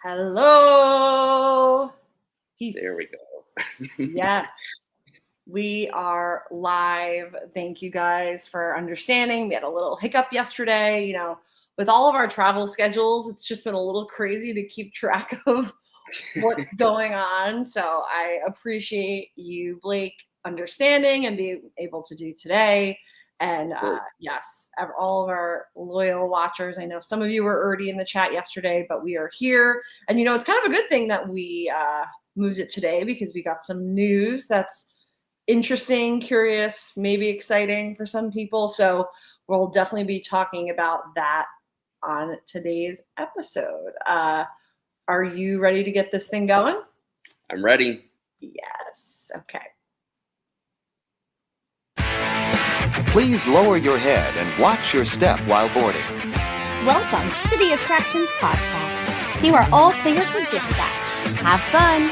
Hello. Peace. There we go. Yes, we are live. Thank you guys for understanding. We had a little hiccup yesterday. With all of our travel schedules, it's just been a little crazy to keep track of what's going on. So I appreciate you, Blake, understanding and being able to do today. And yes, all of our loyal watchers. I know some of you were already in the chat yesterday, but we are here. And, it's kind of a good thing that we moved it today because we got some news that's interesting, curious, maybe exciting for some people. So we'll definitely be talking about that on today's episode. Are you ready to get this thing going? I'm ready. Yes. Okay. Please lower your head and watch your step while boarding. Welcome to the Attractions Podcast. You are all clear for dispatch. Have fun.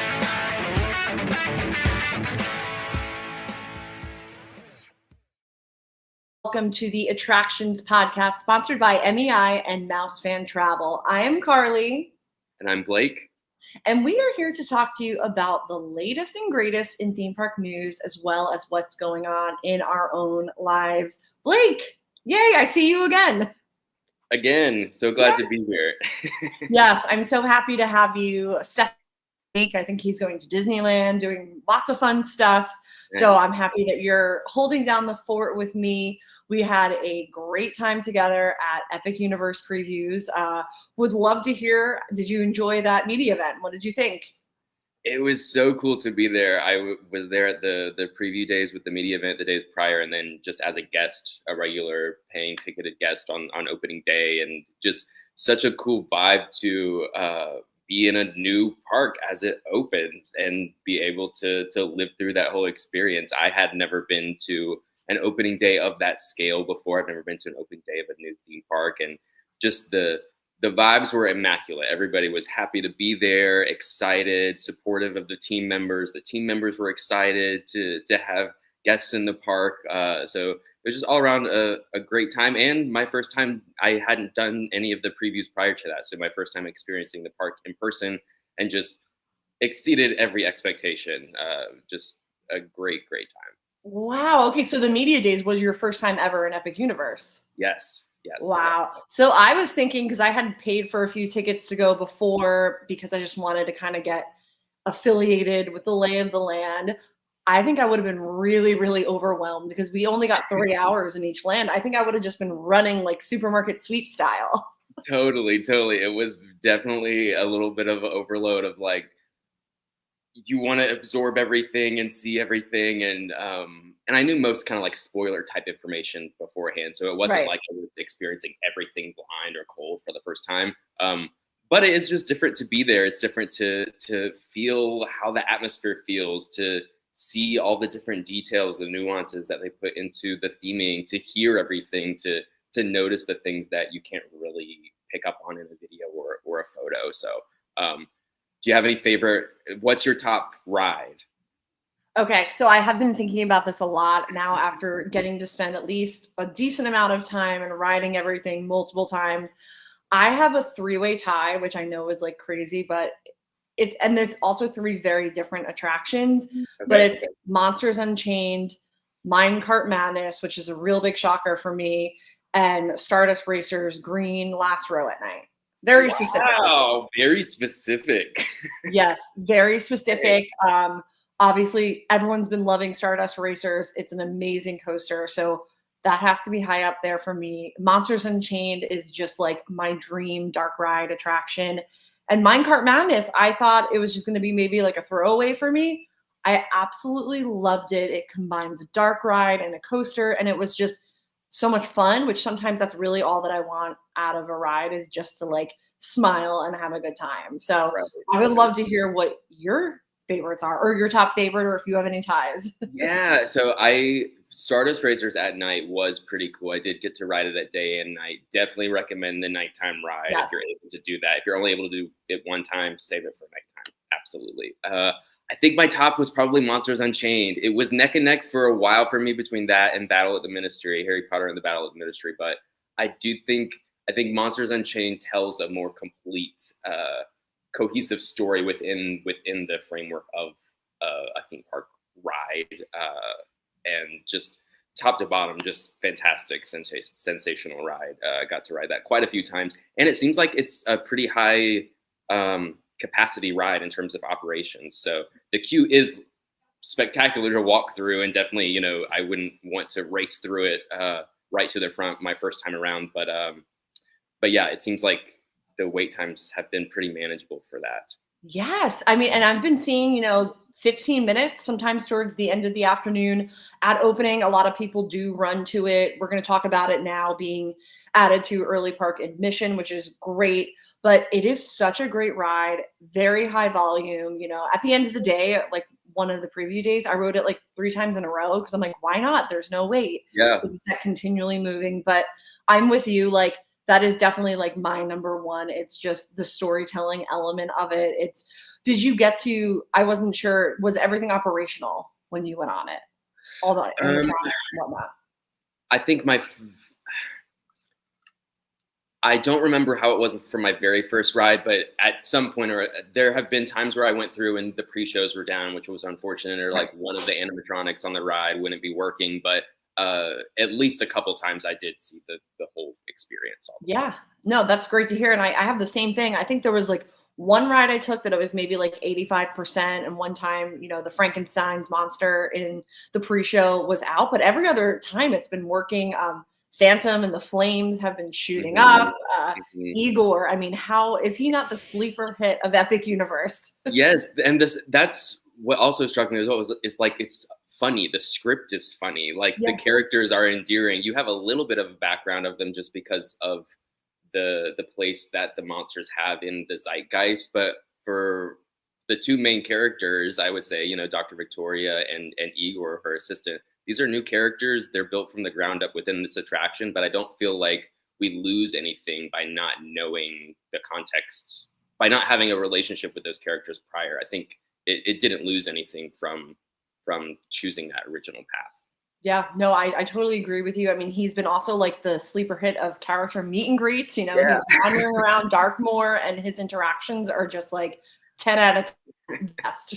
Welcome to the Attractions Podcast, sponsored by MEI and MEI-Travel. I am Carly. And I'm Blake. And we are here to talk to you about the latest and greatest in theme park news, as well as what's going on in our own lives. Blake, yay, I see you again. Again, so glad to be here. Yes, I'm so happy to have you. Seth, I think he's going to Disneyland, doing lots of fun stuff. Nice. So I'm happy that you're holding down the fort with me. We had a great time together at Epic Universe Previews. Would love to hear, did you enjoy that media event? What did you think? It was so cool to be there. I was there at the preview days with the media event the days prior, and then just as a guest, a regular paying ticketed guest on opening day, and just such a cool vibe to be in a new park as it opens and be able to live through that whole experience. I had never been to an opening day of that scale before. I've never been to an opening day of a new theme park, and just the vibes were immaculate. Everybody was happy to be there, excited, supportive of the team members. The team members were excited to have guests in the park. So it was just all around a great time, and my first time. I hadn't done any of the previews prior to that, so my first time experiencing the park in person, and just exceeded every expectation. Just a great time. Wow. Okay, so the media days was your first time ever in Epic Universe. Yes. Wow. Yes. So I was thinking, because I had paid for a few tickets to go before, because I just wanted to kind of get affiliated with the lay of the land. I think I would have been really, really overwhelmed because we only got 3 hours in each land. I think I would have just been running like supermarket sweep style. Totally. It was definitely a little bit of overload of like, you want to absorb everything and see everything. And I knew most kind of like spoiler type information beforehand. So it wasn't like I was experiencing everything blind or cold for the first time. But it is just different to be there. It's different to feel how the atmosphere feels, to see all the different details, the nuances that they put into the theming, to hear everything, to notice the things that you can't really pick up on in a video or a photo. So do you have any favorite? What's your top ride? Okay, so I have been thinking about this a lot now after getting to spend at least a decent amount of time and riding everything multiple times. I have a 3-way tie, which I know is like crazy, but and there's also 3 very different attractions, but it's Monsters Unchained, Minecart Madness, which is a real big shocker for me, and Stardust Racers Green Last Row at Night. Very specific. Wow, very specific. Yes, very specific. Obviously, everyone's been loving Stardust Racers. It's an amazing coaster. So that has to be high up there for me. Monsters Unchained is just like my dream dark ride attraction. And Minecart Madness, I thought it was just going to be maybe like a throwaway for me. I absolutely loved it. It combines a dark ride and a coaster, and it was just so much fun, which sometimes that's really all that I want out of a ride, is just to like smile and have a good time. So I would love to hear what your favorites are, or your top favorite, or if you have any ties. Yeah, so Stardust Racers at night was pretty cool. I did get to ride it at day and night. Definitely recommend the nighttime ride if you're able to do that. If you're only able to do it one time, save it for nighttime. Absolutely. I think my top was probably Monsters Unchained. It was neck and neck for a while for me between that and Battle at the Ministry, Harry Potter and the Battle at the Ministry. But I think Monsters Unchained tells a more complete cohesive story within the framework of a theme park ride, and just top to bottom, just fantastic, sensational ride. Got to ride that quite a few times, and it seems like it's a pretty high capacity ride in terms of operations. So the queue is spectacular to walk through, and definitely, you know, I wouldn't want to race through it right to the front my first time around. But yeah, it seems like the wait times have been pretty manageable for that. Yes. I mean, and I've been seeing, 15 minutes sometimes towards the end of the afternoon at opening. A lot of people do run to it. We're going to talk about it now being added to early park admission, which is great. But it is such a great ride, very high volume. At the end of the day, like one of the preview days, I rode it like 3 times in a row because I'm like, why not? There's no wait. Yeah. It's that continually moving. But I'm with you. Like, that is definitely like my number one. It's just the storytelling element of it. Did you get to, I wasn't sure, was everything operational when you went on it? All the animatronics and whatnot. I think I don't remember how it was for my very first ride, but at some point, or there have been times where I went through and the pre-shows were down, which was unfortunate, or like one of the animatronics on the ride wouldn't be working. But at least a couple times I did see the whole experience. Yeah, no, that's great to hear. And I have the same thing. I think there was like one ride I took that it was maybe like 85%. And one time, the Frankenstein's monster in the pre-show was out, but every other time it's been working. Phantom and the Flames have been shooting up. Igor, I mean, how is he not the sleeper hit of Epic Universe? Yes, and that's what also struck me as well, is like it's funny. The script is funny. Like the characters are endearing. You have a little bit of a background of them just because of the place that the monsters have in the zeitgeist. But for the 2 main characters, I would say, Dr. Victoria and Igor, her assistant, these are new characters. They're built from the ground up within this attraction, but I don't feel like we lose anything by not knowing the context, by not having a relationship with those characters prior. I think it didn't lose anything from choosing that original path. Yeah, no, I totally agree with you. I mean, he's been also like the sleeper hit of character meet and greets. He's wandering around Darkmoor, and his interactions are just like 10 out of 10 best.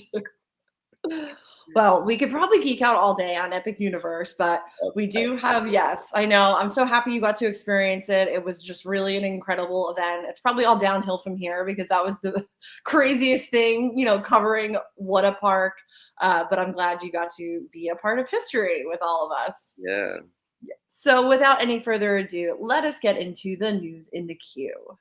Well, we could probably geek out all day on Epic Universe, but we do have, yes, I know. I'm so happy you got to experience it. It was just really an incredible event. It's probably all downhill from here because that was the craziest thing, covering what a park. But I'm glad you got to be a part of history with all of us. Yeah. So without any further ado, let us get into the news in the queue.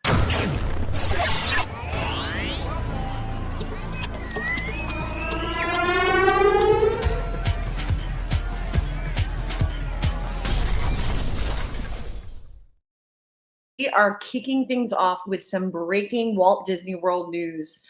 We are kicking things off with some breaking Walt Disney World news.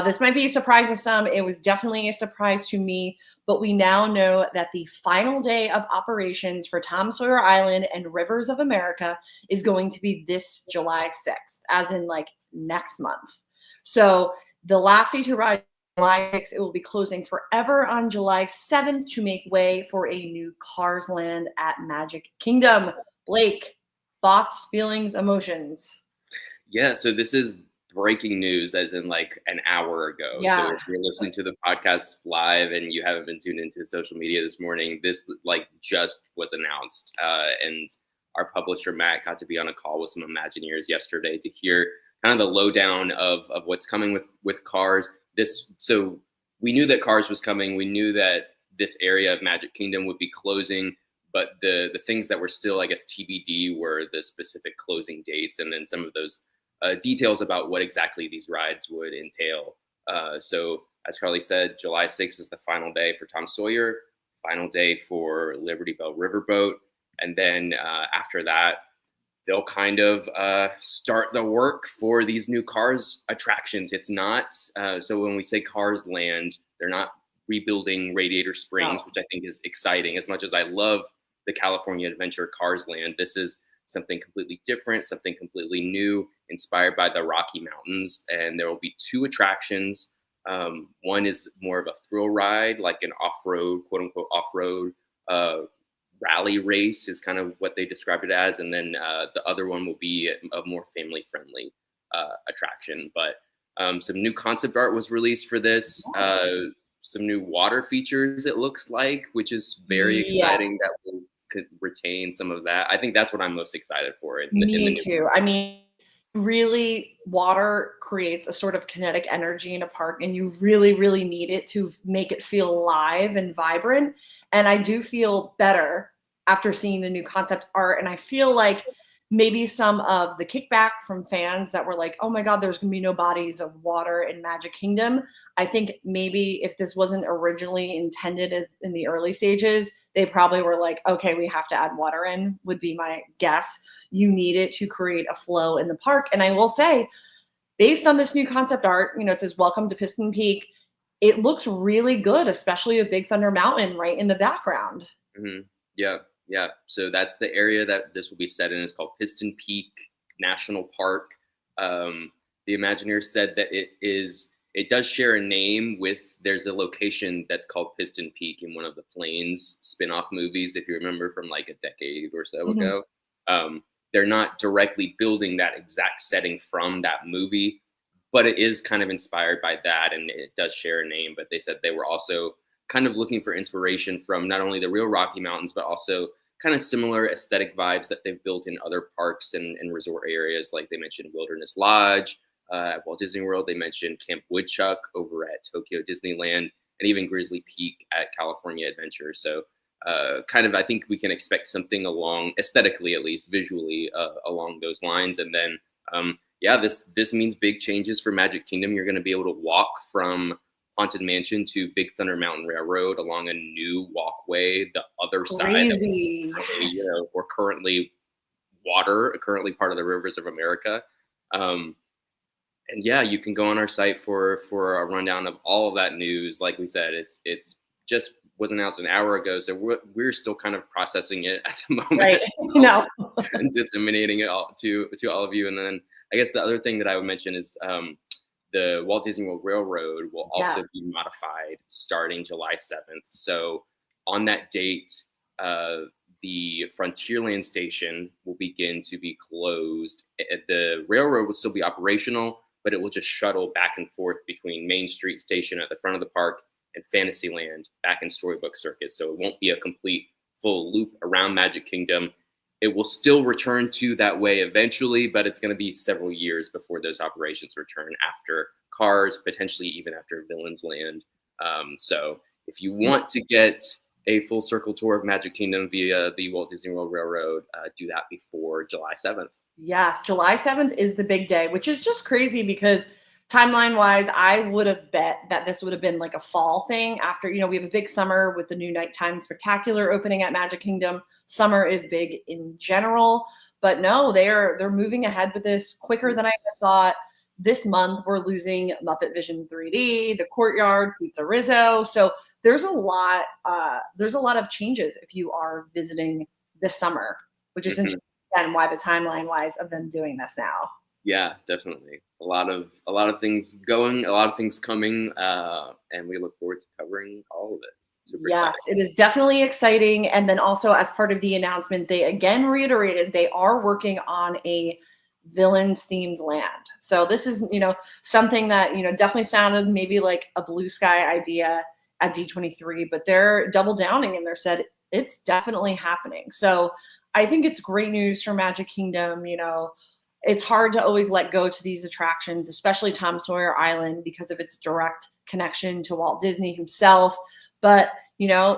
This might be a surprise to some. It was definitely a surprise to me, but we now know that the final day of operations for Tom Sawyer Island and Rivers of America is going to be this July 6th, as in like next month. So the last day to ride July 6th, it will be closing forever on July 7th to make way for a new Cars Land at Magic Kingdom. Blake, thoughts, feelings, emotions? Yeah, so this is breaking news as in like an hour ago. Yeah. So if you're listening to the podcast live and you haven't been tuned into social media this morning, this like just was announced. And our publisher, Matt, got to be on a call with some Imagineers yesterday to hear kind of the lowdown of what's coming with Cars. So we knew that Cars was coming. We knew that this area of Magic Kingdom would be closing. But the things that were still, I guess, TBD were the specific closing dates and then some of those details about what exactly these rides would entail. So as Carly said, July 6th is the final day for Tom Sawyer, final day for Liberty Bell Riverboat. And then after that, they'll kind of start the work for these new Cars attractions. It's not, so when we say Cars Land, they're not rebuilding Radiator Springs, which I think is exciting. As much as I love the California Adventure Cars Land, this is something completely different, something completely new, inspired by the Rocky Mountains. And there will be 2 attractions. One is more of a thrill ride, like an off-road, quote unquote, off-road rally race is kind of what they described it as. And then the other one will be a more family-friendly attraction. But Some new concept art was released for this. Some new water features, it looks like, which is very exciting. That will could retain some of that. I think that's what I'm most excited for. Me too. I mean, really, water creates a sort of kinetic energy in a park, and you really, really need it to make it feel alive and vibrant. And I do feel better after seeing the new concept art. And I feel like maybe some of the kickback from fans that were like, oh my God, there's going to be no bodies of water in Magic Kingdom. I think maybe if this wasn't originally intended as in the early stages, they probably were like, okay, we have to add water in, would be my guess. You need it to create a flow in the park. And I will say, based on this new concept art, it says, welcome to Piston Peak. It looks really good, especially with Big Thunder Mountain right in the background. Mm-hmm. Yeah. So that's the area that this will be set in. It's called Piston Peak National Park. The Imagineer said that it does share a name with, there's a location that's called Piston Peak in one of the Planes spin-off movies, if you remember from like a decade or so ago. They're not directly building that exact setting from that movie, but it is kind of inspired by that, and it does share a name. But they said they were also kind of looking for inspiration from not only the real Rocky Mountains, but also kind of similar aesthetic vibes that they've built in other parks and resort areas. Like they mentioned Wilderness Lodge at Walt Disney World. They mentioned Camp Woodchuck over at Tokyo Disneyland, and even Grizzly Peak at California Adventure. So kind of, I think we can expect something along, aesthetically at least, visually along those lines. And then, this means big changes for Magic Kingdom. You're going to be able to walk from Haunted Mansion to Big Thunder Mountain Railroad along a new walkway, the other side of we're currently currently part of the Rivers of America. And yeah, you can go on our site for a rundown of all of that news. Like we said, it's just was announced an hour ago, so we're still kind of processing it at the moment, right? And disseminating it all to all of you. And then I guess the other thing that I would mention is the Walt Disney World Railroad will also be modified starting July 7th. So on that date, the Frontierland station will begin to be closed. The railroad will still be operational, but it will just shuttle back and forth between Main Street Station at the front of the park and Fantasyland back in Storybook Circus. So it won't be a complete full loop around Magic Kingdom. It will still return to that way eventually, but it's going to be several years before those operations return after Cars, potentially even after Villains Land. So if you want to get a full circle tour of Magic Kingdom via the Walt Disney World Railroad, do that before July 7th. Yes, July 7th is the big day, which is just crazy because timeline-wise, I would have bet that this would have been like a fall thing after, we have a big summer with the new Nighttime Spectacular opening at Magic Kingdom. Summer is big in general, but no, they're moving ahead with this quicker than I thought. This month, we're losing Muppet Vision 3D, the Courtyard, Pizza Rizzo. So there's a lot of changes if you are visiting this summer, which is interesting, and why the timeline-wise of them doing this now. Yeah, definitely. A lot of things going, a lot of things coming, and we look forward to covering all of it. Super yes, exciting. It is definitely exciting. And then also as part of the announcement, they again reiterated they are working on a villains themed land. So this is, something that, definitely sounded maybe like a blue sky idea at D23, but they're double downing and they're said it's definitely happening. So I think it's great news for Magic Kingdom. It's hard to always let go to these attractions, especially Tom Sawyer Island, because of its direct connection to Walt Disney himself. But,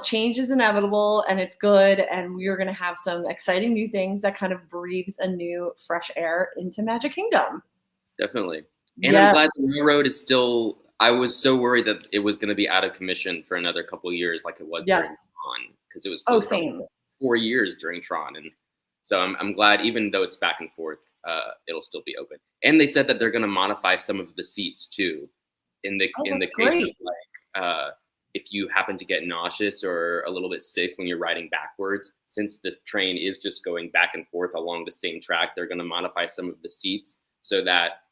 change is inevitable and it's good. And we are going to have some exciting new things that kind of breathes a new fresh air into Magic Kingdom. Definitely. And I'm glad the railroad is still, I was so worried that it was going to be out of commission for another couple of years like it was during Tron, because it was same. 4 years during Tron. And so I'm glad, even though it's back and forth, it'll still be open. And they said that they're going to modify some of the seats too, in the case of like if you happen to get nauseous or a little bit sick when you're riding backwards. Since the train is just going back and forth along the same track, they're going to modify some of the seats so that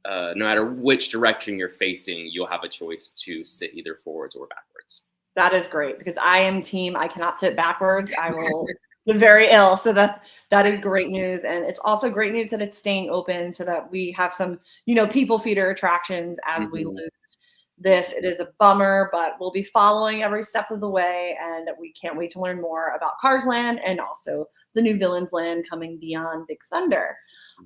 no matter which direction you're facing, you'll have a choice to sit either forwards or backwards. That is great, because I am team I cannot sit backwards. I will very ill. So that is great news. And it's also great news that it's staying open so that we have some, people feeder attractions as we Mhm. lose this. It is a bummer, but we'll be following every step of the way. And we can't wait to learn more about Cars Land and also the new Villains Land coming beyond Big Thunder.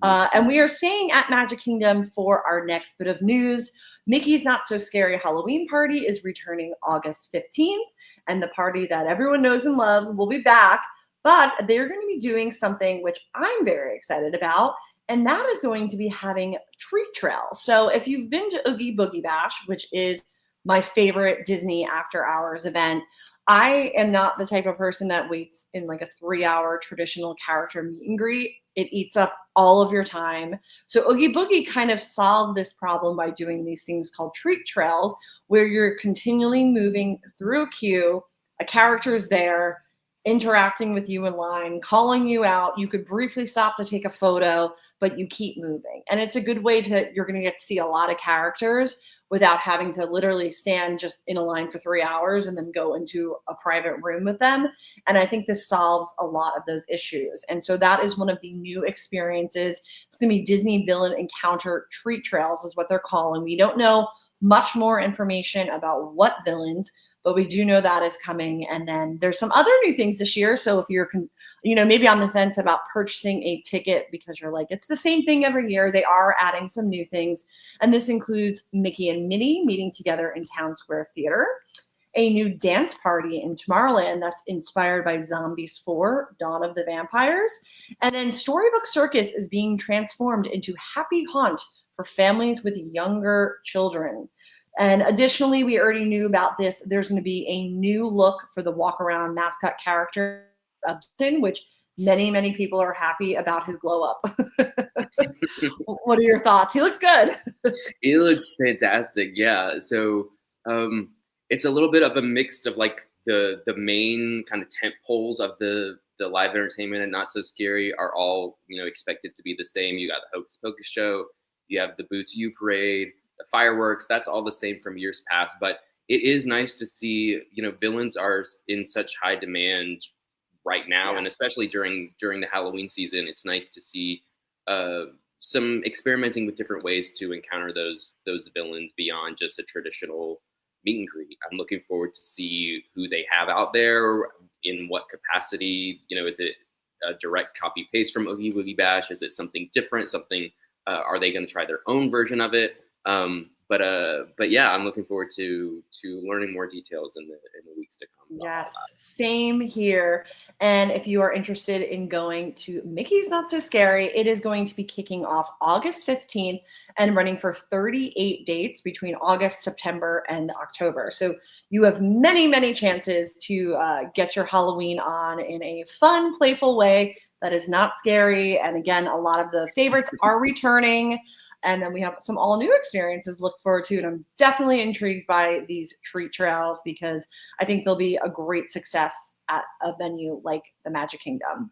And we are staying at Magic Kingdom for our next bit of news. Mickey's Not So Scary Halloween Party is returning August 15th, and the party that everyone knows and loves will be back, but they're going to be doing something which I'm very excited about, and that is going to be having treat trails. So if you've been to Oogie Boogie Bash, which is my favorite Disney after hours event, I am not the type of person that waits in like a 3-hour traditional character meet and greet. It eats up all of your time. So Oogie Boogie kind of solved this problem by doing these things called treat trails, where you're continually moving through a queue. A character is there, interacting with you in line, calling you out. You could briefly stop to take a photo, but you keep moving. And it's a good way you're going to get to see a lot of characters without having to literally stand just in a line for 3 hours and then go into a private room with them. And I think this solves a lot of those issues. And so that is one of the new experiences. It's going to be Disney Villain Encounter Treat Trails is what they're calling. We don't know much more information about what villains, but we do know that is coming. And then there's some other new things this year. So if you're, maybe on the fence about purchasing a ticket because you're like, it's the same thing every year, they are adding some new things. And this includes Mickey and Minnie meeting together in Town Square Theater, a new dance party in Tomorrowland that's inspired by Zombies 4, Dawn of the Vampires. And then Storybook Circus is being transformed into Happy Haunt for families with younger children. And additionally, we already knew about this. There's going to be a new look for the walk-around mascot character, which many, many people are happy about his glow up. What are your thoughts? He looks good. He looks fantastic. Yeah. So it's a little bit of a mix of like the main kind of tent poles of the live entertainment and Not So Scary are all, expected to be the same. You got the Hocus Pocus show, you have the Boo to You parade, the fireworks, that's all the same from years past. But it is nice to see, villains are in such high demand right now. Yeah. And especially during the Halloween season, it's nice to see some experimenting with different ways to encounter those villains beyond just a traditional meet and greet. I'm looking forward to see who they have out there, in what capacity. Is it a direct copy paste from Oogie Boogie Bash? Is it something different? Are they going to try their own version of it? But yeah, I'm looking forward to learning more details in the weeks to come. Yes, same here. And if you are interested in going to Mickey's Not So Scary, it is going to be kicking off August 15th and running for 38 dates between August, September, and October. So you have many, many chances to get your Halloween on in a fun, playful way that is not scary. And again, a lot of the favorites are returning. And then we have some all new experiences to look forward to. And I'm definitely intrigued by these treat trails because I think they'll be a great success at a venue like the Magic Kingdom.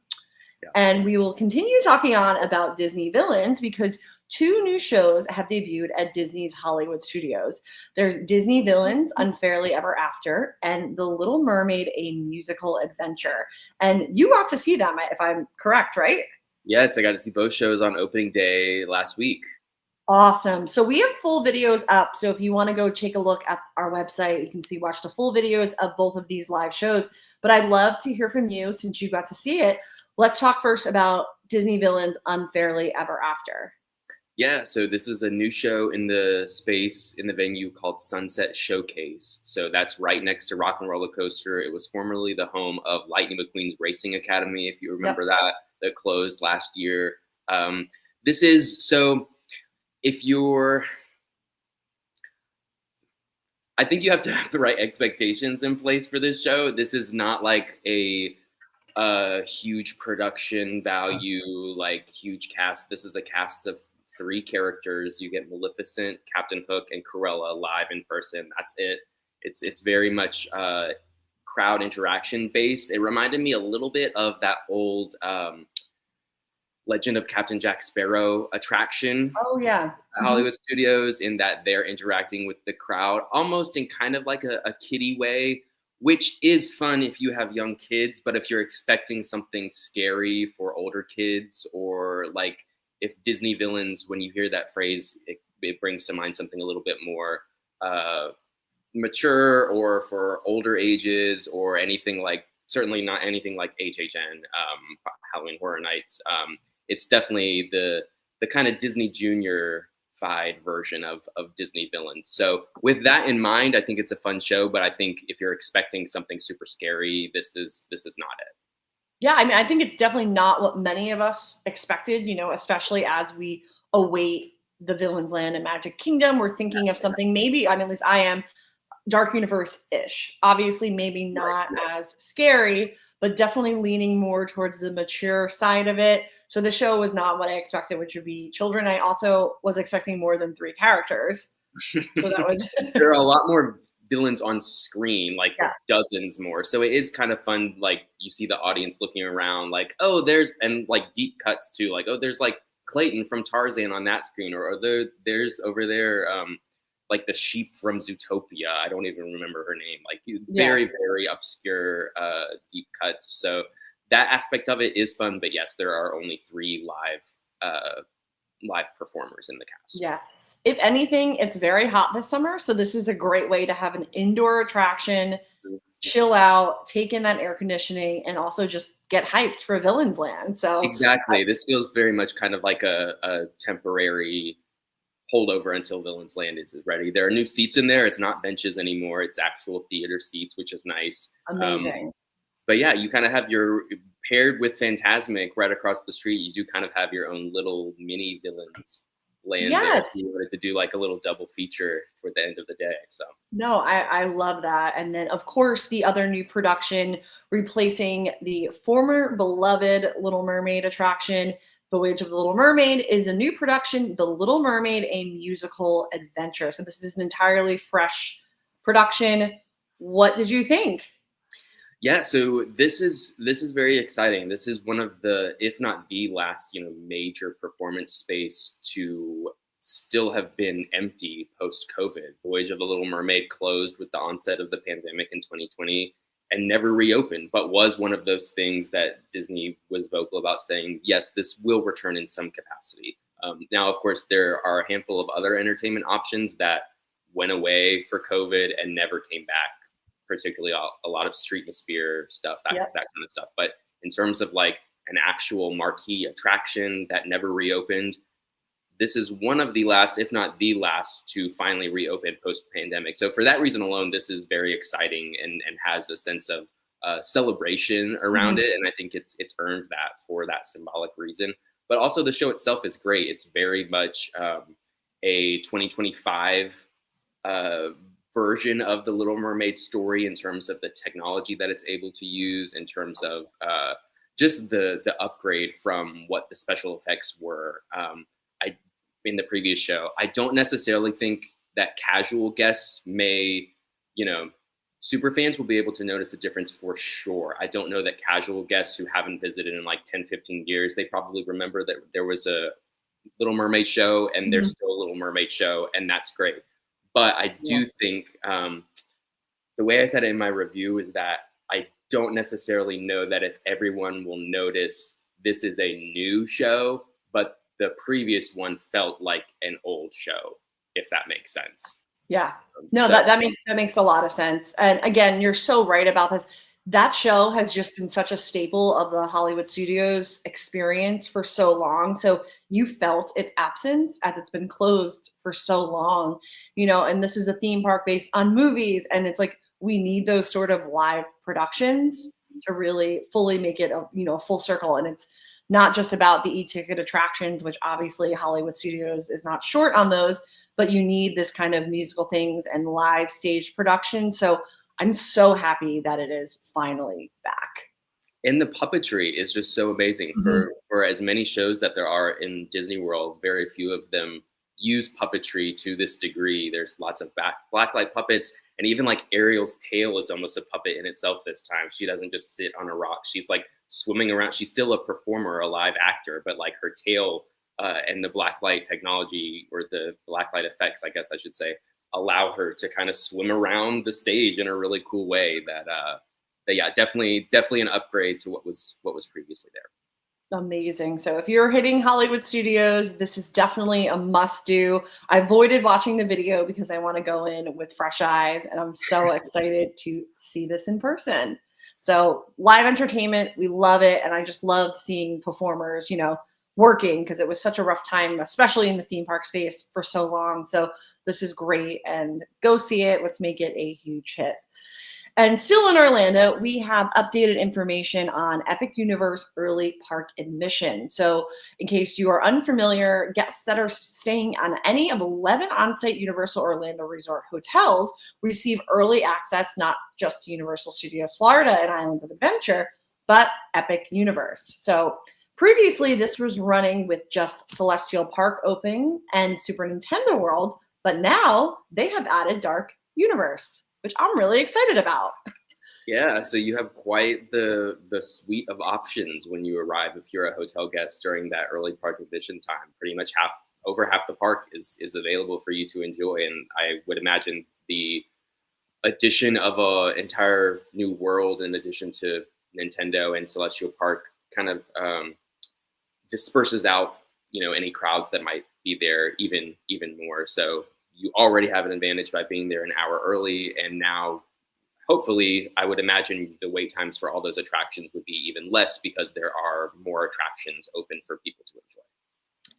Yeah. And we will continue talking on about Disney villains because 2 new shows have debuted at Disney's Hollywood Studios. There's Disney Villains Unfairly Ever After and The Little Mermaid, a musical adventure. And you got to see them, if I'm correct, right? Yes, I got to see both shows on opening day last week. Awesome. So we have full videos up. So if you want to go take a look at our website, you can watch the full videos of both of these live shows. But I'd love to hear from you since you got to see it. Let's talk first about Disney Villains Unfairly Ever After. Yeah, so this is a new show in the venue called Sunset Showcase. So that's right next to Rock and Roller Coaster. It was formerly the home of Lightning McQueen's Racing Academy, if you remember. Yep. that closed last year. I think you have to have the right expectations in place for this show. This is not like a huge production value, like huge cast. This is a cast of 3 characters. You get Maleficent, Captain Hook, and Cruella live in person. That's it. It's very much crowd interaction based. It reminded me a little bit of that old Legend of Captain Jack Sparrow attraction. Oh yeah. Hollywood Studios, in that they're interacting with the crowd almost in kind of like a kiddie way, which is fun if you have young kids, but if you're expecting something scary for older kids, or like if Disney villains, when you hear that phrase, it brings to mind something a little bit more mature or for older ages, or anything like, certainly not anything like HHN, Halloween Horror Nights. It's definitely the kind of Disney Junior-fied version of Disney villains. So with that in mind, I think it's a fun show, but I think if you're expecting something super scary, this is not it. Yeah, I mean, I think it's definitely not what many of us expected, especially as we await the Villains Land and Magic Kingdom. We're thinking of something maybe, I mean, at least I am, Dark Universe-ish. Obviously, maybe not as scary, but definitely leaning more towards the mature side of it. So the show was not what I expected, which would be children. I also was expecting more than 3 characters. So that was there are a lot more villains on screen, like yes. dozens more. So it is kind of fun. Like you see the audience looking around, like, oh, and like deep cuts too. Like, oh, there's like Clayton from Tarzan on that screen, or there's over there, like the sheep from Zootopia. I don't even remember her name. Like very, very obscure deep cuts. So that aspect of it is fun. But yes, there are only 3 live performers in the cast. Yes. If anything, it's very hot this summer. So this is a great way to have an indoor attraction, chill out, take in that air conditioning, and also just get hyped for Villains Land. So exactly. This feels very much kind of like a temporary holdover until Villains Land is ready. There are new seats in there. It's not benches anymore. It's actual theater seats, which is nice. Amazing. But yeah, you kind of have paired with Fantasmic right across the street. You do kind of have your own little mini Villains Land. Yes. There. You wanted to do like a little double feature toward the end of the day. So no, I love that. And then of course the other new production replacing the former beloved Little Mermaid attraction, Voyage of the Little Mermaid, is a new production, The Little Mermaid, a musical adventure. So this is an entirely fresh production. What did you think? Yeah, so this is very exciting. This is one of the, if not the last, major performance space to still have been empty post-COVID. Voyage of the Little Mermaid closed with the onset of the pandemic in 2020 and never reopened, but was one of those things that Disney was vocal about saying, yes, this will return in some capacity. Now, of course, there are a handful of other entertainment options that went away for COVID and never came back, particularly a lot of Streetmosphere stuff, that kind of stuff. But in terms of like an actual marquee attraction that never reopened, this is one of the last, if not the last, to finally reopen post-pandemic. So for that reason alone, this is very exciting and has a sense of celebration around it. And I think it's earned that for that symbolic reason. But also the show itself is great. It's very much a 2025 version of the Little Mermaid story in terms of the technology that it's able to use, in terms of just the upgrade from what the special effects were in the previous show. I don't necessarily think that casual guests may, super fans will be able to notice the difference for sure. I don't know that casual guests who haven't visited in like 10, 15 years, they probably remember that there was a Little Mermaid show and there's still a Little Mermaid show, and that's great. But I do think the way I said it in my review is that I don't necessarily know that if everyone will notice this is a new show, but the previous one felt like an old show, if that makes sense. Yeah. No, that makes a lot of sense. And again, you're so right about this. That show has just been such a staple of the Hollywood Studios experience for so long. So you felt its absence as it's been closed for so long, and this is a theme park based on movies. And it's like, we need those sort of live productions to really fully make it a full circle. And it's not just about the e-ticket attractions, which obviously Hollywood Studios is not short on those, but you need this kind of musical things and live stage production. So I'm so happy that it is finally back. And the puppetry is just so amazing. For as many shows that there are in Disney World, very few of them use puppetry to this degree. There's lots of blacklight puppets, and even like Ariel's tail is almost a puppet in itself this time. She doesn't just sit on a rock. She's like swimming around. She's still a performer, a live actor, but like her tail and the blacklight technology, or the blacklight effects, I guess I should say, allow her to kind of swim around the stage in a really cool way that yeah, definitely an upgrade to what was previously there. Amazing. So if you're hitting Hollywood Studios, this is definitely a must do. I avoided watching the video because I want to go in with fresh eyes, and I'm so excited to see this in person. So live entertainment, we love it. And I just love seeing performers, working, because it was such a rough time, especially in the theme park space for so long. So this is great, and go see it. Let's make it a huge hit. And still in Orlando, we have updated information on Epic Universe early park admission. So in case you are unfamiliar, guests that are staying on any of 11 on-site Universal Orlando Resort hotels receive early access, not just to Universal Studios Florida and Islands of Adventure, but Epic Universe. So previously, this was running with just Celestial Park Open and Super Nintendo World, but now they have added Dark Universe, which I'm really excited about. Yeah, so you have quite the suite of options when you arrive if you're a hotel guest during that early park admission time. Pretty much over half the park is available for you to enjoy, and I would imagine the addition of an entire new world in addition to Nintendo and Celestial Park kind of disperses out, any crowds that might be there even more. So you already have an advantage by being there an hour early, and now hopefully I would imagine the wait times for all those attractions would be even less because there are more attractions open for people to enjoy.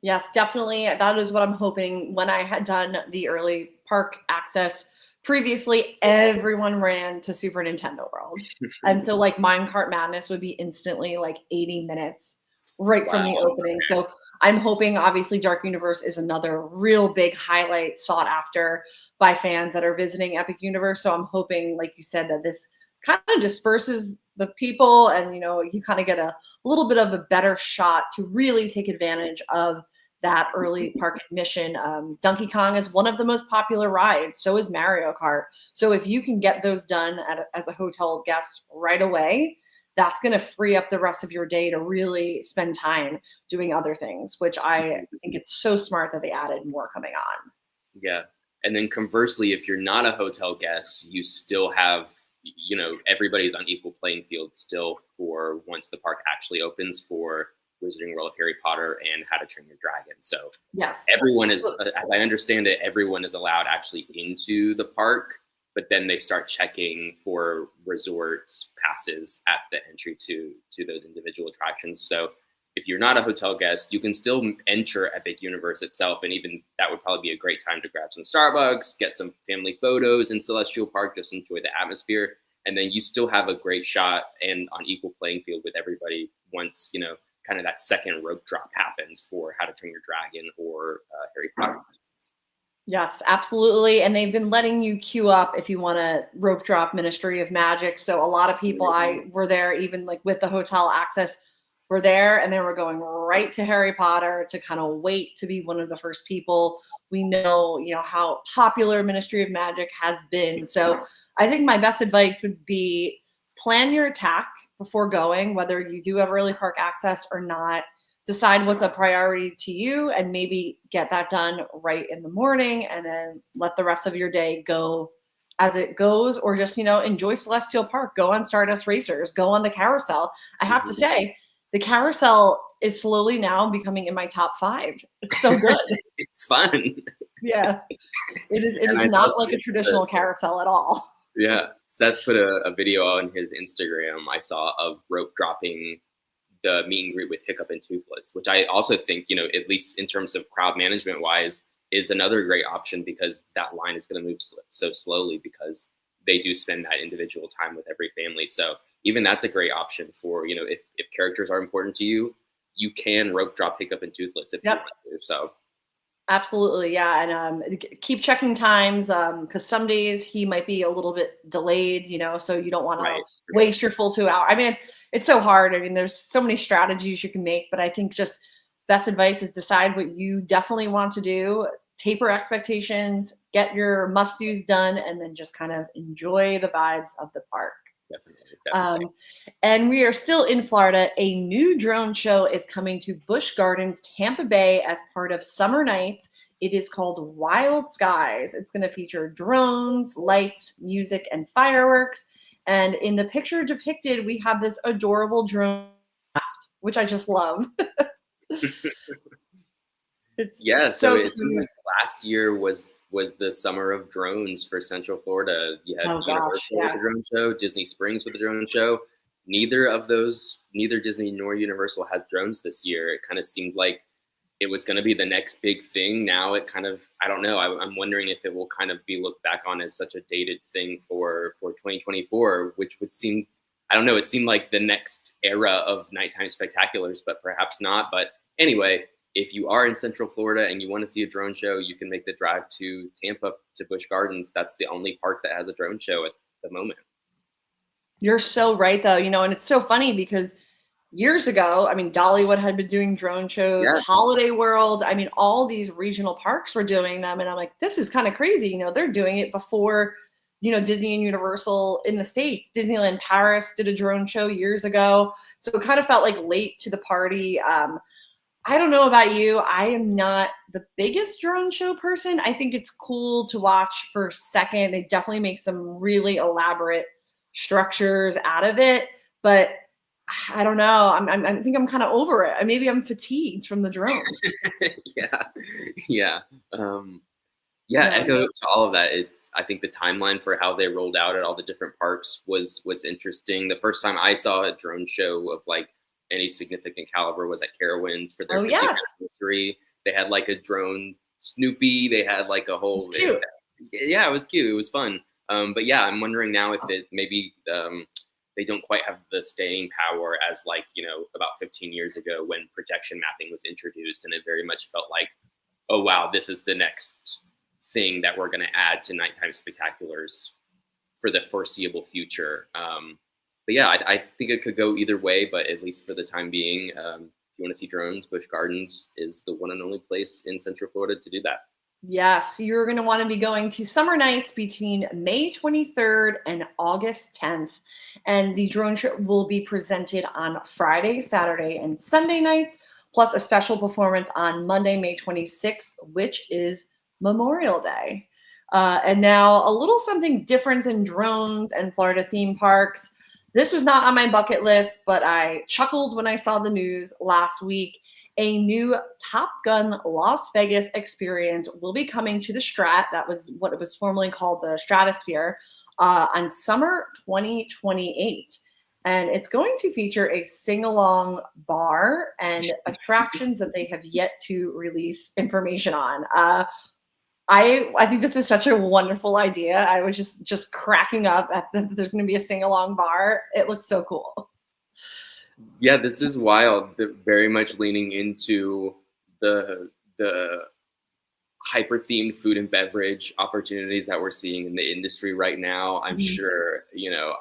Yes, definitely. That is what I'm hoping. When I had done the early park access previously, everyone ran to Super Nintendo World. And so like Minecart Madness would be instantly like 80 minutes right from the opening. So I'm hoping, obviously, Dark Universe is another real big highlight sought after by fans that are visiting Epic Universe. So I'm hoping, like you said, that this kind of disperses the people, and you kind of get a little bit of a better shot to really take advantage of that early park admission. Donkey Kong is one of the most popular rides. So is Mario Kart. So if you can get those done as a hotel guest right away, that's going to free up the rest of your day to really spend time doing other things, which I think it's so smart that they added more coming on. Yeah. And then conversely, if you're not a hotel guest, you still have, everybody's on equal playing field still for once the park actually opens for Wizarding World of Harry Potter and How to Train Your Dragon. So yes, everyone is, as I understand it, everyone is allowed actually into the park, but then they start checking for resort passes at the entry to those individual attractions. So if you're not a hotel guest, you can still enter Epic Universe itself. And even that would probably be a great time to grab some Starbucks, get some family photos in Celestial Park, just enjoy the atmosphere. And then you still have a great shot and on equal playing field with everybody once, kind of that second rope drop happens for How to Train Your Dragon or Harry Potter. Yes, absolutely. And they've been letting you queue up if you want to rope drop Ministry of Magic. So a lot of people were there, even like with the hotel access, were there, and they were going right to Harry Potter to kind of wait to be one of the first people. We know, how popular Ministry of Magic has been. So I think my best advice would be plan your attack before going, whether you do have early park access or not. Decide what's a priority to you and maybe get that done right in the morning, and then let the rest of your day go as it goes, or just, enjoy Celestial Park, go on Stardust Racers, go on the carousel. I have to say, the carousel is slowly now becoming in my top 5. It's so good. It's fun. Yeah, it is. It is not like a traditional carousel at all. Yeah, Seth put a video on his Instagram I saw of rope dropping the meet and greet with Hiccup and Toothless, which I also think, at least in terms of crowd management wise, is another great option, because that line is going to move so slowly because they do spend that individual time with every family. So even that's a great option for, if characters are important to you, you can rope drop Hiccup and Toothless if you want to. So absolutely, yeah, and keep checking times, because some days he might be a little bit delayed, so you don't want to waste your full 2 hours. I mean, it's so hard. I mean, there's so many strategies you can make, but I think just best advice is decide what you definitely want to do, taper expectations, get your must-dos done, and then just kind of enjoy the vibes of the park. Definitely. And we are still in Florida. A new drone show is coming to Busch Gardens Tampa Bay as part of Summer Nights. It is called Wild Skies. It's going to feature drones, lights, music, and fireworks. And in the picture depicted, we have this adorable drone, which I just love. So it seems like last year was the summer of drones for Central Florida. You had Universal with the drone show, Disney Springs with the drone show. Neither Disney nor Universal has drones this year. It kind of seemed like it was going to be the next big thing. Now it kind of, I don't know. I'm wondering if it will kind of be looked back on as such a dated thing for 2024, which would seem, I don't know. It seemed like the next era of nighttime spectaculars, but perhaps not. But anyway, if you are in Central Florida and you want to see a drone show, you can make the drive to Tampa to Busch Gardens. That's the only park that has a drone show at the moment. You're so right, though. And it's so funny because years ago, Dollywood had been doing drone shows, Holiday World. All these regional parks were doing them. And I'm like, this is kind of crazy. They're doing it before, Disney and Universal in the States. Disneyland Paris did a drone show years ago. So it kind of felt like late to the party. I don't know about you. I am not the biggest drone show person. I think it's cool to watch for a second. They definitely make some really elaborate structures out of it, but I don't know. I think I'm kind of over it. Maybe I'm fatigued from the drones. Echo to all of that. I think the timeline for how they rolled out at all the different parks was interesting. The first time I saw a drone show of like any significant caliber was at Carowinds for their 50th anniversary. They had like a drone Snoopy. They had like a whole. It was cute. It was fun. But yeah, I'm wondering now if it maybe they don't quite have the staying power as like, about 15 years ago when projection mapping was introduced, and it very much felt like, oh wow, this is the next thing that we're going to add to nighttime spectaculars for the foreseeable future. But yeah, I think it could go either way, but at least for the time being, if you want to see drones, Busch Gardens is the one and only place in Central Florida to do that. Yes, you're going to want to be going to Summer Nights between May 23rd and August 10th. And the drone show will be presented on Friday, Saturday, and Sunday nights, plus a special performance on Monday, May 26th, which is Memorial Day. And now a little something different than drones and Florida theme parks. This was not on my bucket list, but I chuckled when I saw the news last week. A new Top Gun Las Vegas experience will be coming to the Strat. That was what it was formerly called, the Stratosphere, on summer 2028. And it's going to feature a sing-along bar and attractions that they have yet to release information on. I think this is such a wonderful idea. I was just cracking up at there's going to be a sing-along bar. It looks so cool. Yeah, this is wild. Very much leaning into the hyper-themed food and beverage opportunities that we're seeing in the industry right now. I'm sure,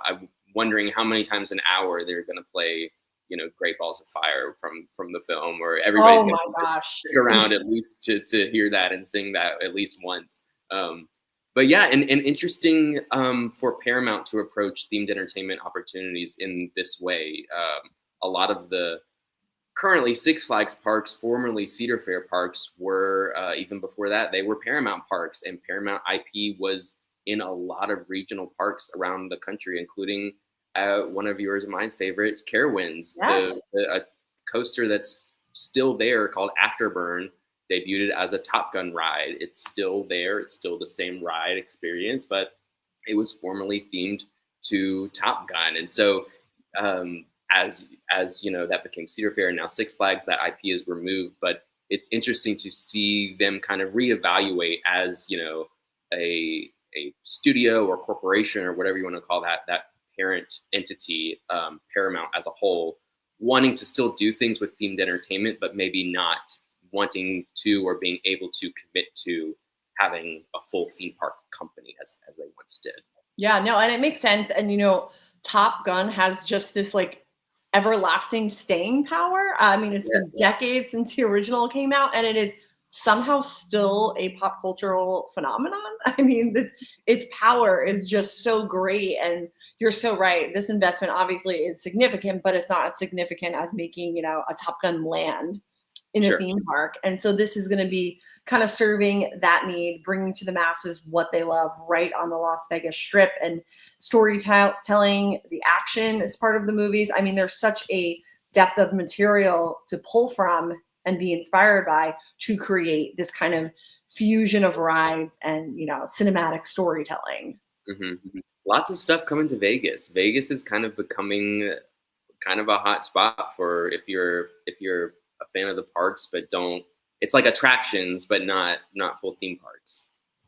I'm wondering how many times an hour they're going to play, Great Balls of Fire from the film, or everybody's going to stick around at least to hear that and sing that at least once. But yeah, and interesting for Paramount to approach themed entertainment opportunities in this way. A lot of the currently Six Flags parks, formerly Cedar Fair parks, were, even before that, they were Paramount parks, and Paramount IP was in a lot of regional parks around the country, including one of yours and my favorites, Carowinds, a coaster that's still there called Afterburn, debuted as a Top Gun ride. It's still there. It's still the same ride experience, but it was formerly themed to Top Gun. And so as that became Cedar Fair and now Six Flags, that IP is removed, but it's interesting to see them kind of reevaluate as, a studio or corporation or whatever you want to call that parent entity, Paramount as a whole, wanting to still do things with themed entertainment, but maybe not wanting to or being able to commit to having a full theme park company as they once did. Yeah, no, and it makes sense. And, Top Gun has just this like everlasting staying power. It's been decades since the original came out, and it is somehow still a pop cultural phenomenon. I mean, its power is just so great. And you're so right. This investment obviously is significant, but it's not as significant as making, a Top Gun land in a Sure. theme park. And so this is going to be kind of serving that need, bringing to the masses what they love right on the Las Vegas Strip, and storytelling, the action is part of the movies. I mean, there's such a depth of material to pull from and be inspired by to create this kind of fusion of rides and, cinematic storytelling. Lots of stuff coming to Vegas. Vegas is kind of becoming kind of a hot spot for if you're a fan of the parks, but don't. It's like attractions, but not full theme parks.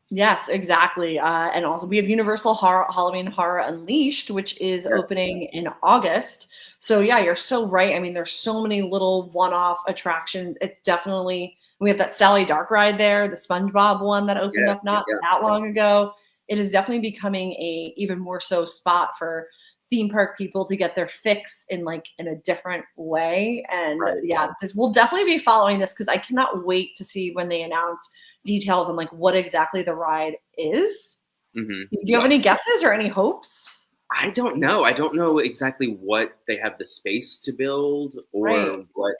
Yes, exactly. And also we have Universal Halloween Horror Unleashed, which is opening in August. So yeah, you're so right. I mean, there's so many little one-off attractions. It's definitely, we have that Sally Dark ride there, the SpongeBob one that opened up not that long ago. It is definitely becoming a even more so spot for theme park people to get their fix in a different way. And because we'll definitely be following this, because I cannot wait to see when they announce details on what exactly the ride is. Do you have any guesses or any hopes? I don't know. I don't know exactly what they have the space to build or what.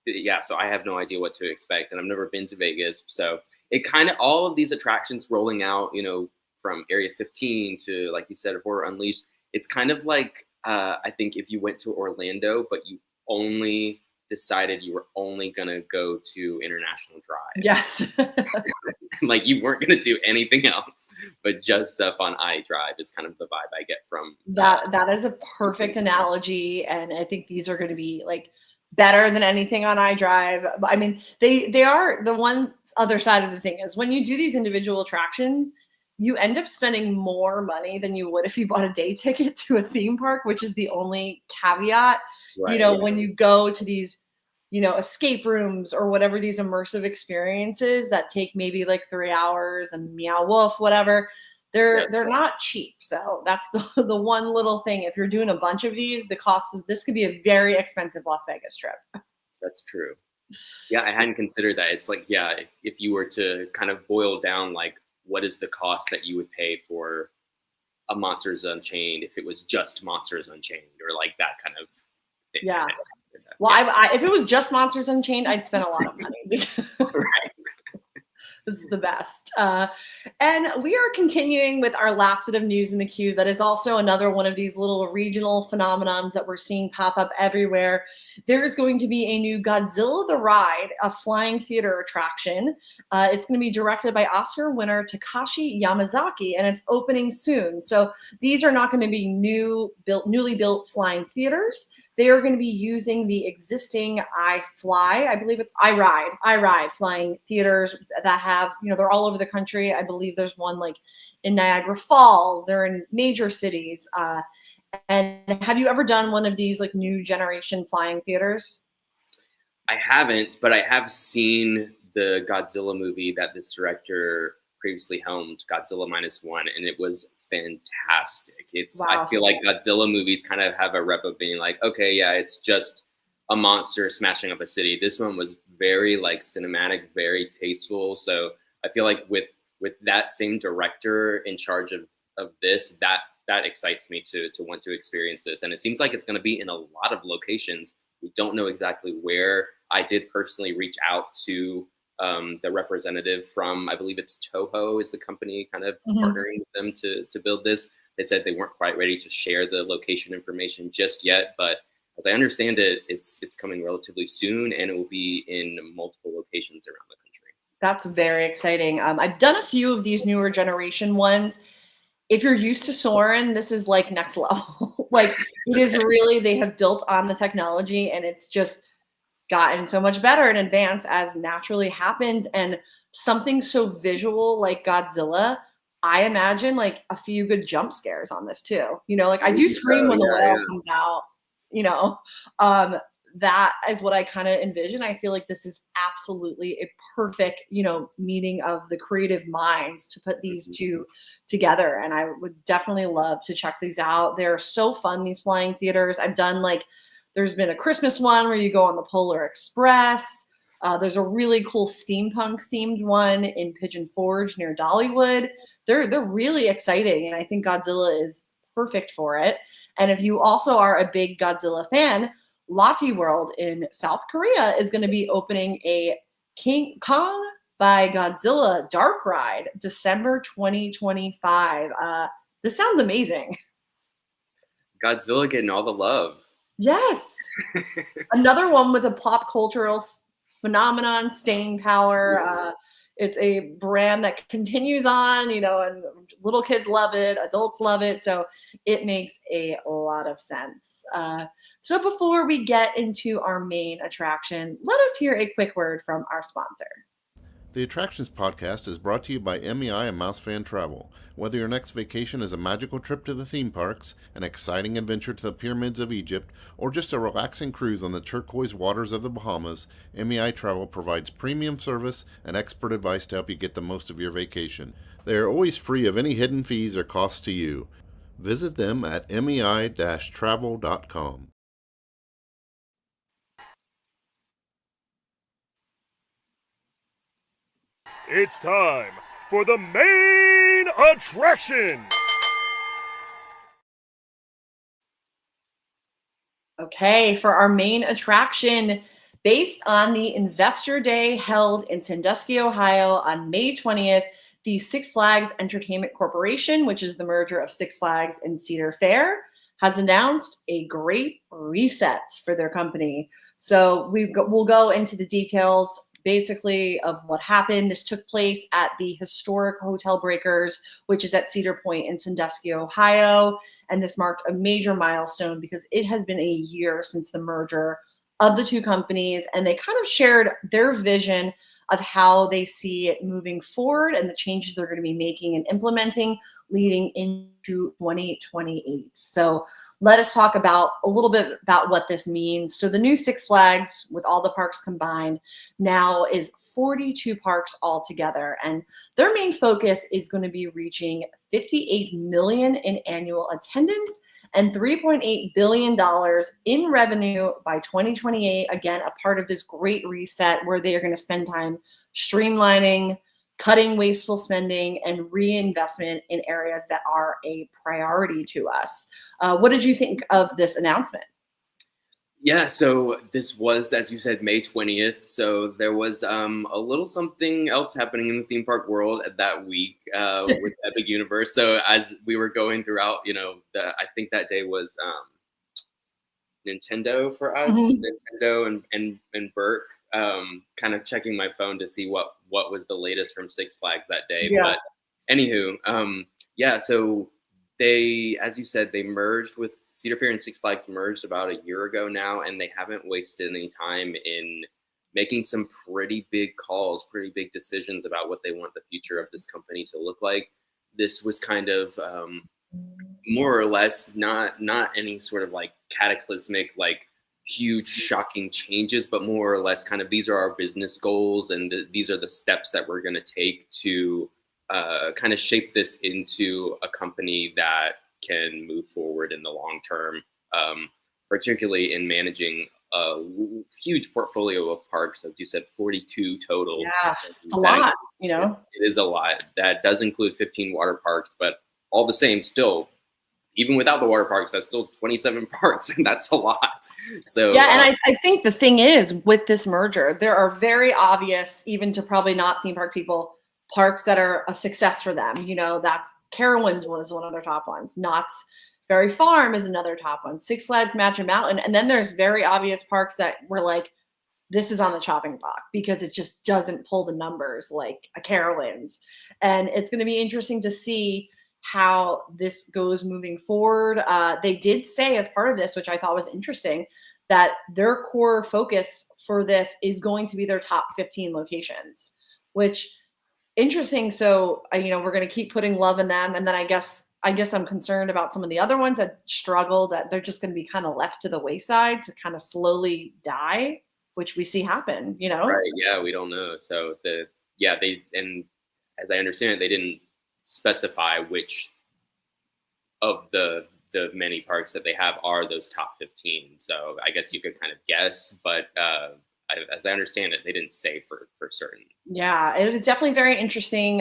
Yeah. So I have no idea what to expect, and I've never been to Vegas. So it kind of, all of these attractions rolling out, from Area 15 to, like you said, Horror Unleashed. It's kind of like, I think if you went to Orlando, but you only decided you were only going to go to International Drive. Yes. Like you weren't going to do anything else, but just stuff on I-Drive is kind of the vibe I get from that. That is a perfect analogy. And I think these are going to be better than anything on I-Drive. I mean, they are. The one other side of the thing is when you do these individual attractions, you end up spending more money than you would if you bought a day ticket to a theme park, which is the only caveat. When you go to these, escape rooms or whatever, these immersive experiences that take maybe 3 hours and Meow Wolf, whatever, they're not cheap. So that's the one little thing. If you're doing a bunch of these, the cost of this could be a very expensive Las Vegas trip. That's true. Yeah, I hadn't considered that. It's if you were to kind of boil down, what is the cost that you would pay for a Monsters Unchained if it was just Monsters Unchained, or that kind of thing. Yeah. Well, if it was just Monsters Unchained, I'd spend a lot of money. Right. This is the best. And we are continuing with our last bit of news in the queue. That is also another one of these little regional phenomenons that we're seeing pop up everywhere. There is going to be a new Godzilla The Ride, a flying theater attraction. It's going to be directed by Oscar winner Takashi Yamazaki, and it's opening soon. So these are not going to be newly built flying theaters. They are going to be using the existing I believe it's iRide flying theaters that have, they're all over the country. I believe there's one in Niagara Falls. They're in major cities. And have you ever done one of these new generation flying theaters? I haven't, but I have seen the Godzilla movie that this director previously helmed, Godzilla Minus One, and it was fantastic. I feel like Godzilla movies kind of have a rep of being okay, yeah, it's just a monster smashing up a city. This one was very cinematic, very tasteful. So I feel like with that same director in charge of this, that excites me to want to experience this. And it seems like it's going to be in a lot of locations. We don't know exactly where. I did personally reach out to the representative from, I believe it's Toho is the company kind of partnering with them to build this. They said they weren't quite ready to share the location information just yet, but as I understand it, it's coming relatively soon, and it will be in multiple locations around the country. That's very exciting. I've done a few of these newer generation ones. If you're used to Soarin', this is next level. It is really, they have built on the technology, and it's just gotten so much better in advance as naturally happens. And something so visual like Godzilla, I imagine a few good jump scares on this too. I do scream when the whale comes out, that is what I kind of envision. I feel like this is absolutely a perfect, meeting of the creative minds to put these two together. And I would definitely love to check these out. They're so fun, these flying theaters. I've done there's been a Christmas one where you go on the Polar Express. There's a really cool steampunk themed one in Pigeon Forge near Dollywood. They're really exciting, and I think Godzilla is perfect for it. And if you also are a big Godzilla fan, Lotte World in South Korea is going to be opening a King Kong by Godzilla Dark Ride, December 2025. This sounds amazing. Godzilla getting all the love. Yes. Another one with a pop cultural phenomenon, staying power. It's a brand that continues on, and little kids love it, adults love it. So it makes a lot of sense. So before we get into our main attraction, let us hear a quick word from our sponsor. The Attractions Podcast is brought to you by MEI and MEI-Travel. Whether your next vacation is a magical trip to the theme parks, an exciting adventure to the pyramids of Egypt, or just a relaxing cruise on the turquoise waters of the Bahamas, MEI-Travel provides premium service and expert advice to help you get the most of your vacation. They are always free of any hidden fees or costs to you. Visit them at mei-travel.com. It's time for the main attraction. Okay, for our main attraction, based on the Investor Day held in Sandusky, Ohio on May 20th, the Six Flags Entertainment Corporation, which is the merger of Six Flags and Cedar Fair, has announced a great reset for their company. So we'll go into the details basically of what happened. This took place at the historic Hotel Breakers, which is at Cedar Point in Sandusky, Ohio. And this marked a major milestone because it has been a year since the merger of the two companies. And they kind of shared their vision of how they see it moving forward and the changes they're going to be making and implementing leading into 2028. So let us talk about a little bit about what this means. So the new Six Flags, with all the parks combined, now is 42 parks altogether. And their main focus is going to be reaching 58 million in annual attendance and $3.8 billion in revenue by 2028. Again, a part of this great reset where they are going to spend time streamlining, cutting wasteful spending, and reinvestment in areas that are a priority to us. What did you think of this announcement? Yeah, so this was, as you said, May 20th. So there was a little something else happening in the theme park world at that week with Epic Universe. So as we were going throughout, I think that day was Nintendo for us, Nintendo and Burke, kind of checking my phone to see what was the latest from Six Flags that day. Yeah. But anywho, so they, as you said, they merged with Cedar Fair and Six Flags merged about a year ago now, and they haven't wasted any time in making some pretty big calls, pretty big decisions about what they want the future of this company to look like. This was kind of more or less not any sort of like cataclysmic, like huge shocking changes, but more or less kind of these are our business goals and these are the steps that we're going to take to kind of shape this into a company that can move forward in the long term, particularly in managing a huge portfolio of parks, as you said, 42 total. Yeah, a lot, It is a lot. That does include 15 water parks, but all the same, still, even without the water parks, that's still 27 parks, and that's a lot. So yeah, and I think the thing is, with this merger, there are very obvious, even to probably not theme park people, parks that are a success for them. That's Carowinds was one of their top ones. Knott's Berry Farm is another top one. Six Flags Magic Mountain. And then there's very obvious parks that were like, this is on the chopping block because it just doesn't pull the numbers like a Carowinds. And it's going to be interesting to see how this goes moving forward. They did say as part of this, which I thought was interesting, that their core focus for this is going to be their top 15 locations, which interesting. So, we're going to keep putting love in them. And then I guess I'm concerned about some of the other ones that struggle, that they're just going to be kind of left to the wayside to kind of slowly die, which we see happen, Right. Yeah, we don't know. So and as I understand it, they didn't specify which of the many parks that they have are those top 15. So I guess you could kind of guess, but as I understand it, they didn't say for certain. Yeah, it is definitely very interesting.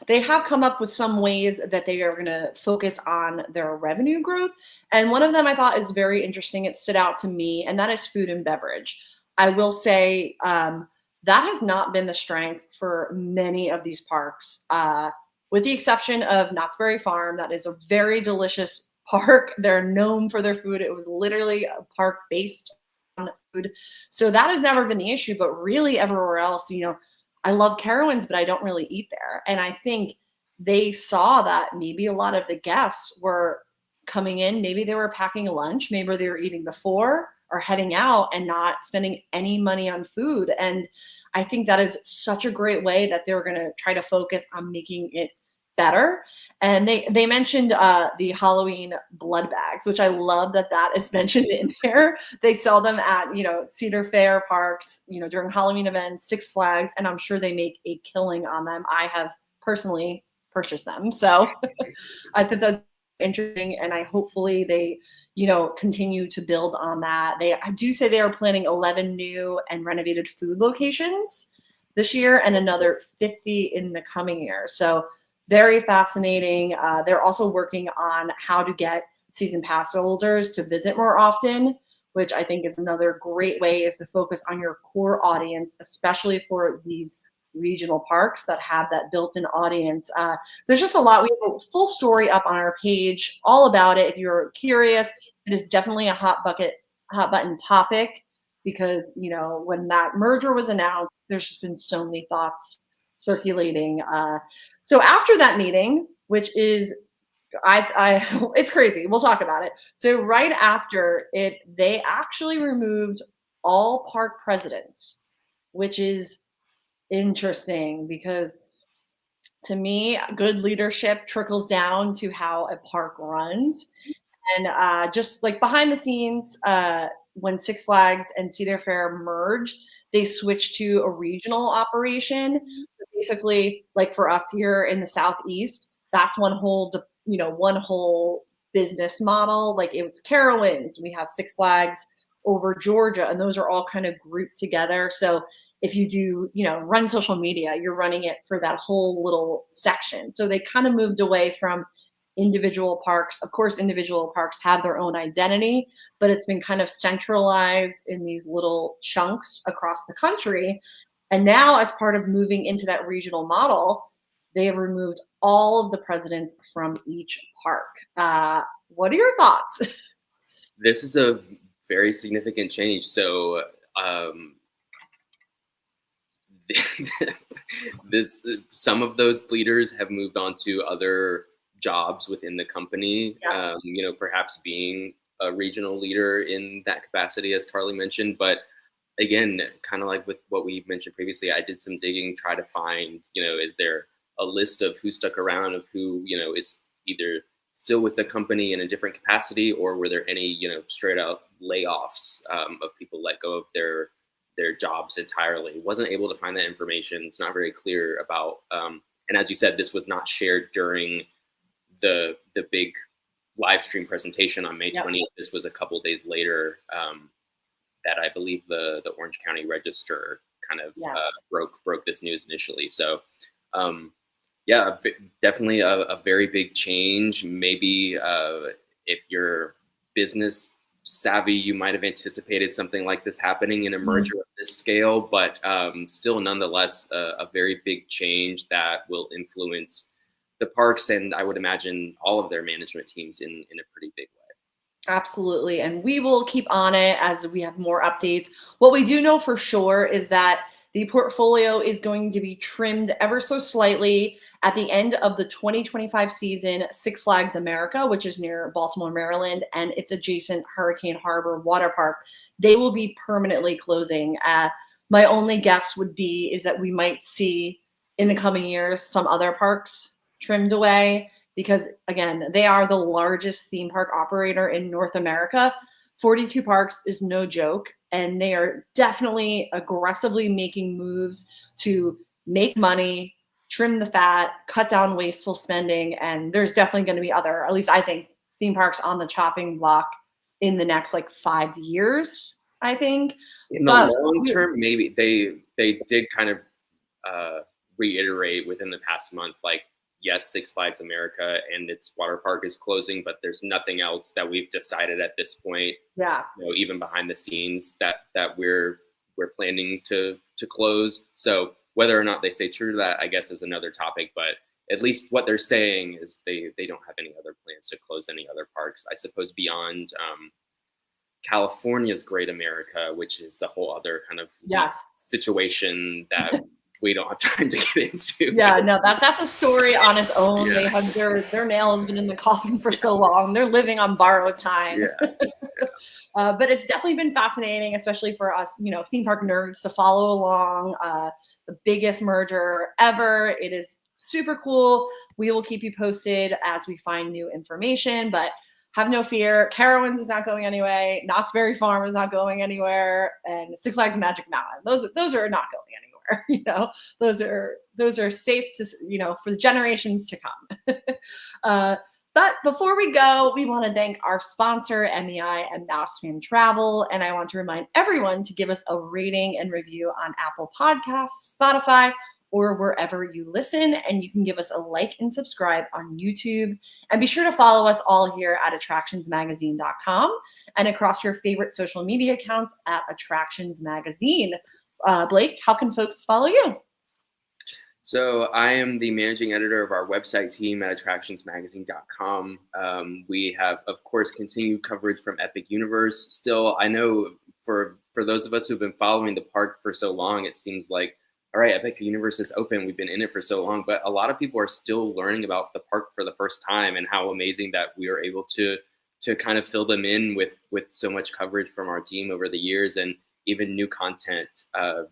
They have come up with some ways that they are going to focus on their revenue growth. And one of them I thought is very interesting. It stood out to me, and that is food and beverage. I will say that has not been the strength for many of these parks, with the exception of Knott's Berry Farm. That is a very delicious park. They're known for their food. It was literally a park based on food. So that has never been the issue, but really everywhere else, I love Carowinds, but I don't really eat there. And I think they saw that maybe a lot of the guests were coming in, maybe they were packing a lunch, maybe they were eating before or heading out and not spending any money on food. And I think that is such a great way that they were going to try to focus on making it better. And they mentioned the Halloween blood bags, which I love that is mentioned in there. They sell them at Cedar Fair parks, during Halloween events, Six Flags, and I'm sure they make a killing on them. I have personally purchased them, so I think that's interesting, and hopefully they continue to build on that. I do say they are planning 11 new and renovated food locations this year and another 50 in the coming year. So very fascinating. They're also working on how to get season pass holders to visit more often, which I think is another great way, is to focus on your core audience, especially for these regional parks that have that built-in audience. There's just a lot. We have a full story up on our page all about it. If you're curious, it is definitely a hot button topic, because when that merger was announced, there's just been so many thoughts circulating. So after that meeting, which is, it's crazy. We'll talk about it. So right after it, they actually removed all park presidents, which is interesting, because to me, good leadership trickles down to how a park runs. And just like behind the scenes, when Six Flags and Cedar Fair merged, they switched to a regional operation. So basically, like for us here in the Southeast, that's one whole business model. Like it's Carowinds, we have Six Flags over Georgia, and those are all kind of grouped together. So if you do, run social media, you're running it for that whole little section. So they kind of moved away from individual parks. Of course, individual parks have their own identity, but it's been kind of centralized in these little chunks across the country. And now, as part of moving into that regional model, they have removed all of the presidents from each park. What are your thoughts? This is a very significant change. So some of those leaders have moved on to other jobs within the company, yeah. Perhaps being a regional leader in that capacity, as Carly mentioned. But again, kind of like with what we mentioned previously, I did some digging, try to find, is there a list of who stuck around, of who, is either still with the company in a different capacity, or were there any, straight out layoffs of people let go of their jobs entirely? Wasn't able to find that information. It's not very clear about, and as you said, this was not shared during the big live stream presentation on May 20th. Yep. This was a couple days later that I believe the Orange County Register kind of broke this news initially. So definitely a very big change. Maybe if you're business savvy, you might have anticipated something like this happening in a merger of this scale, but still nonetheless a very big change that will influence the parks, and I would imagine all of their management teams in a pretty big way. Absolutely. And we will keep on it as we have more updates. What we do know for sure is that the portfolio is going to be trimmed ever so slightly at the end of the 2025 season. Six Flags America, which is near Baltimore, Maryland, and its adjacent Hurricane Harbor Water Park, they will be permanently closing. My only guess is that we might see in the coming years some other parks trimmed away, because again, they are the largest theme park operator in North America. 42 parks is no joke, and they are definitely aggressively making moves to make money, trim the fat, cut down wasteful spending, and there's definitely going to be other, at least I think, theme parks on the chopping block in the next 5 years. I think. In the But long term, maybe they did kind of reiterate within the past month, like, yes, Six Flags America and its water park is closing, but there's nothing else that we've decided at this point. yeah, Even behind the scenes that we're planning to close. So whether or not they stay true to that, I guess, is another topic. But at least what they're saying is they don't have any other plans to close any other parks. I suppose beyond California's Great America, which is a whole other kind of situation that we don't have time to get into. Yeah, no, that's a story on its own. Yeah. They had their nail has been in the coffin for so long. They're living on borrowed time. Yeah. But it's definitely been fascinating, especially for us, theme park nerds, to follow along. The biggest merger ever. It is super cool. We will keep you posted as we find new information, but have no fear. Carowinds is not going anywhere. Knott's Berry Farm is not going anywhere, and Six Flags Magic Mountain. Those are not going anywhere. Those are safe to, for the generations to come. But before we go, we want to thank our sponsor, MEI and Mouse Fan Travel. And I want to remind everyone to give us a rating and review on Apple Podcasts, Spotify, or wherever you listen. And you can give us a like and subscribe on YouTube. And be sure to follow us all here at attractionsmagazine.com and across your favorite social media accounts at Attractions Magazine. Blake, how can folks follow you? So I am the managing editor of our website team at attractionsmagazine.com. We have, of course, continued coverage from Epic Universe. Still, I know for those of us who've been following the park for so long, it seems like, all right, Epic Universe is open. We've been in it for so long, but a lot of people are still learning about the park for the first time, and how amazing that we are able to kind of fill them in with so much coverage from our team over the years. And even new content.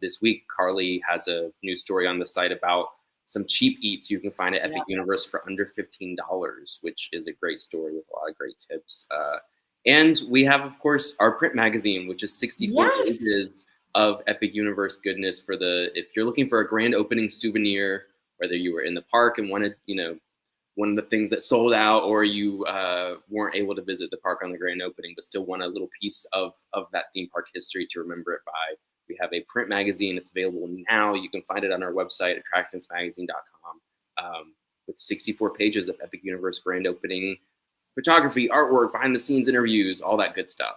This week, Carly has a new story on the site about some cheap eats you can find at Epic Universe for under $15, which is a great story with a lot of great tips. And we have, of course, our print magazine, which is 64 pages of Epic Universe goodness if you're looking for a grand opening souvenir, whether you were in the park and wanted, one of the things that sold out, or you weren't able to visit the park on the grand opening, but still want a little piece of that theme park history to remember it by. We have a print magazine. It's available now. You can find it on our website, attractionsmagazine.com, with 64 pages of Epic Universe grand opening photography, artwork, behind the scenes interviews, all that good stuff.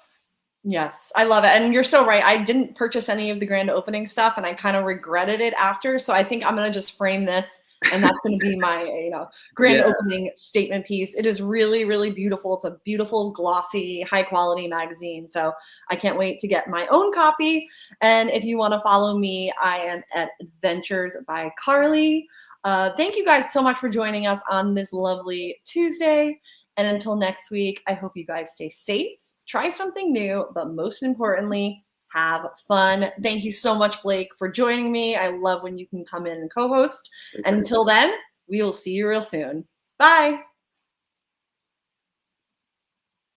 Yes, I love it. And you're so right. I didn't purchase any of the grand opening stuff, and I kind of regretted it after. So I think I'm going to just frame this, and that's going to be my, grand opening statement piece. It is really, really beautiful. It's a beautiful, glossy, high quality magazine. So I can't wait to get my own copy. And if you want to follow me, I am at Adventures by Carly. Thank you guys so much for joining us on this lovely Tuesday. And until next week, I hope you guys stay safe, try something new, but most importantly, have fun. Thank you so much, Blake, for joining me. I love when you can come in and co-host. And until then, we will see you real soon. Bye.